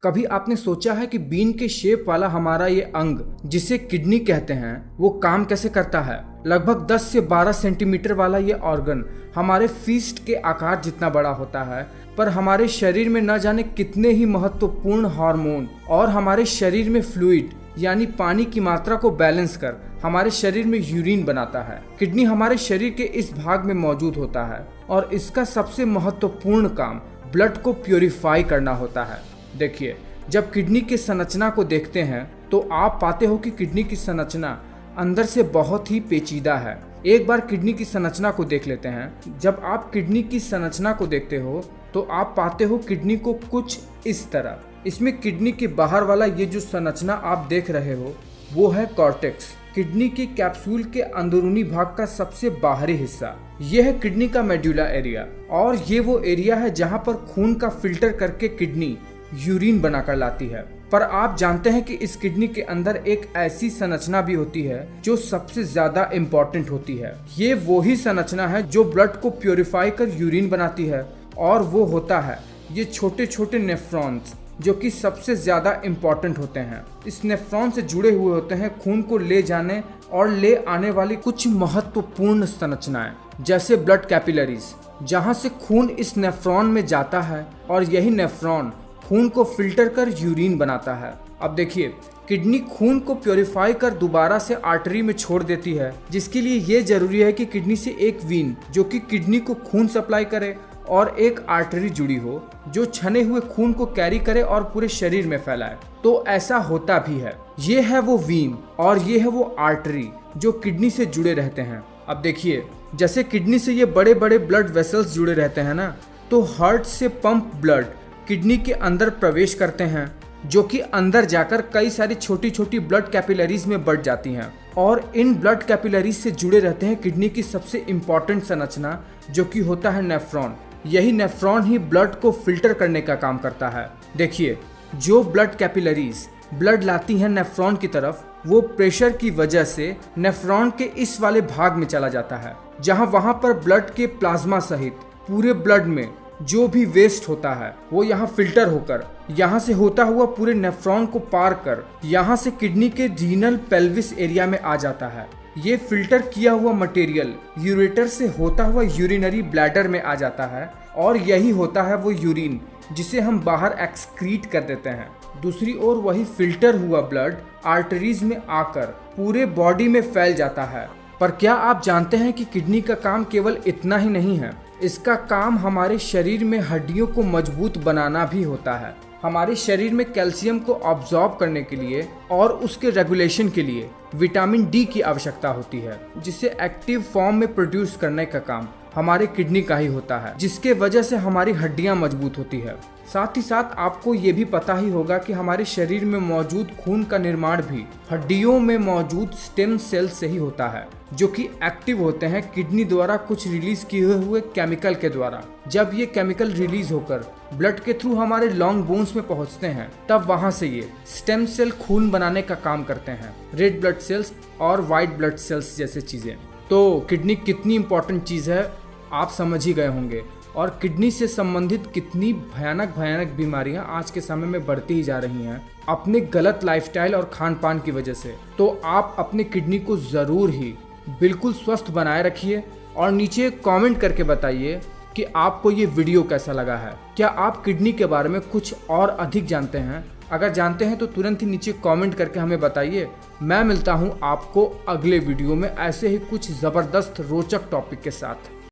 कभी आपने सोचा है कि बीन के शेप वाला हमारा ये अंग जिसे किडनी कहते हैं वो काम कैसे करता है। लगभग 10 से 12 सेंटीमीटर वाला ये ऑर्गन हमारे फिस्ट के आकार जितना बड़ा होता है, पर हमारे शरीर में न जाने कितने ही महत्वपूर्ण हार्मोन और हमारे शरीर में फ्लूइड यानी पानी की मात्रा को बैलेंस कर हमारे शरीर में यूरिन बनाता है। किडनी हमारे शरीर के इस भाग में मौजूद होता है और इसका सबसे महत्वपूर्ण काम ब्लड को प्योरीफाई करना होता है। देखिए, जब किडनी की संरचना को देखते हैं तो आप पाते हो कि किडनी की संरचना अंदर से बहुत ही पेचीदा है। एक बार किडनी की संरचना को देख लेते हैं। जब आप किडनी की संरचना को देखते हो तो आप पाते हो किडनी को कुछ इस तरह। इसमें किडनी के बाहर वाला ये जो संरचना आप देख रहे हो वो है कॉर्टेक्स, किडनी की कैप्सूल के अंदरूनी भाग का सबसे बाहरी हिस्सा। यह है किडनी का मेडुला एरिया और ये वो एरिया है जहाँ पर खून का फिल्टर करके किडनी यूरिन बनाकर लाती है। पर आप जानते हैं कि इस किडनी के अंदर एक ऐसी संरचना भी होती है जो सबसे ज्यादा इम्पोर्टेंट होती है। ये वो ही संरचना है जो ब्लड को प्योरीफाई कर यूरिन बनाती है और वो होता है ये छोटे छोटे नेफ्रॉन्स, जो कि सबसे ज्यादा इम्पोर्टेंट होते हैं। इस नेफ्रॉन से जुड़े हुए होते हैं खून को ले जाने और ले आने वाली कुछ महत्वपूर्ण संरचनाएं, जैसे ब्लड कैपिलरीज, जहां से खून इस नेफ्रॉन में जाता है और यही नेफ्रॉन खून को फिल्टर कर यूरिन बनाता है। अब देखिए, किडनी खून को प्योरीफाई कर दोबारा से आर्टरी में छोड़ देती है, जिसके लिए ये जरूरी है कि किडनी से एक वीन जो कि किडनी को खून सप्लाई करे और एक आर्टरी जुड़ी हो जो छने हुए खून को कैरी करे और पूरे शरीर में फैलाए। तो ऐसा होता भी है। ये है वो वीन और ये है वो आर्टरी जो किडनी से जुड़े रहते हैं। अब देखिए, जैसे किडनी से ये बड़े बड़े ब्लड वेसल्स जुड़े रहते हैं ना, तो हार्ट से पंप ब्लड किडनी के अंदर प्रवेश करते हैं, जो कि अंदर जाकर कई सारी छोटी छोटी ब्लड कैपिलरीज में बढ़ जाती हैं और इन ब्लड कैपिलरीज से जुड़े रहते हैं किडनी की सबसे इम्पोर्टेंट संरचना, जो कि होता है नेफ्रॉन। यही नेफ्रॉन ही ब्लड को फिल्टर करने का काम करता है। देखिए, जो ब्लड कैपिलरीज ब्लड लाती हैं नेफ्रॉन की तरफ, वो प्रेशर की वजह से नेफ्रॉन के इस वाले भाग में चला जाता है, जहां वहां पर ब्लड के प्लाज्मा सहित पूरे ब्लड में जो भी वेस्ट होता है वो यहाँ फिल्टर होकर यहाँ से होता हुआ पूरे नेफ्रॉन को पार कर यहाँ से किडनी के रीनल पेल्विस एरिया में आ जाता है। ये फिल्टर किया हुआ मटेरियल यूरेटर से होता हुआ यूरिनरी ब्लैडर में आ जाता है और यही होता है वो यूरिन जिसे हम बाहर एक्सक्रीट कर देते हैं। दूसरी ओर वही फिल्टर हुआ ब्लड आर्टरीज में आकर पूरे बॉडी में फैल जाता है। पर क्या आप जानते हैं कि किडनी का काम केवल इतना ही नहीं है, इसका काम हमारे शरीर में हड्डियों को मजबूत बनाना भी होता है। हमारे शरीर में कैल्शियम को ऑब्जॉर्ब करने के लिए और उसके रेगुलेशन के लिए विटामिन डी की आवश्यकता होती है, जिसे एक्टिव फॉर्म में प्रोड्यूस करने का काम हमारे किडनी का ही होता है, जिसके वजह से हमारी हड्डियां मजबूत होती है। साथ ही साथ आपको ये भी पता ही होगा कि हमारे शरीर में मौजूद खून का निर्माण भी हड्डियों में मौजूद स्टेम सेल से ही होता है, जो कि एक्टिव होते हैं किडनी द्वारा कुछ रिलीज किए हुए केमिकल के द्वारा। जब ये केमिकल रिलीज होकर ब्लड के थ्रू हमारे लॉन्ग बोन्स में पहुंचते हैं, तब वहां से ये स्टेम सेल खून बनाने का काम करते हैं, रेड ब्लड सेल्स और व्हाइट ब्लड सेल्स जैसे चीजें। तो किडनी कितनी इंपॉर्टेंट चीज है आप समझ ही गए होंगे, और किडनी से संबंधित कितनी भयानक बीमारियां आज के समय में बढ़ती ही जा रही हैं अपने गलत लाइफस्टाइल और खान पान की वजह से। तो आप अपने किडनी को ज़रूर ही बिल्कुल स्वस्थ बनाए रखिए और नीचे कमेंट करके बताइए कि आपको ये वीडियो कैसा लगा है। क्या आप किडनी के बारे में कुछ और अधिक जानते हैं? अगर जानते हैं तो तुरंत ही नीचे कमेंट करके हमें बताइए। मैं मिलता हूँ आपको अगले वीडियो में ऐसे ही कुछ ज़बरदस्त रोचक टॉपिक के साथ।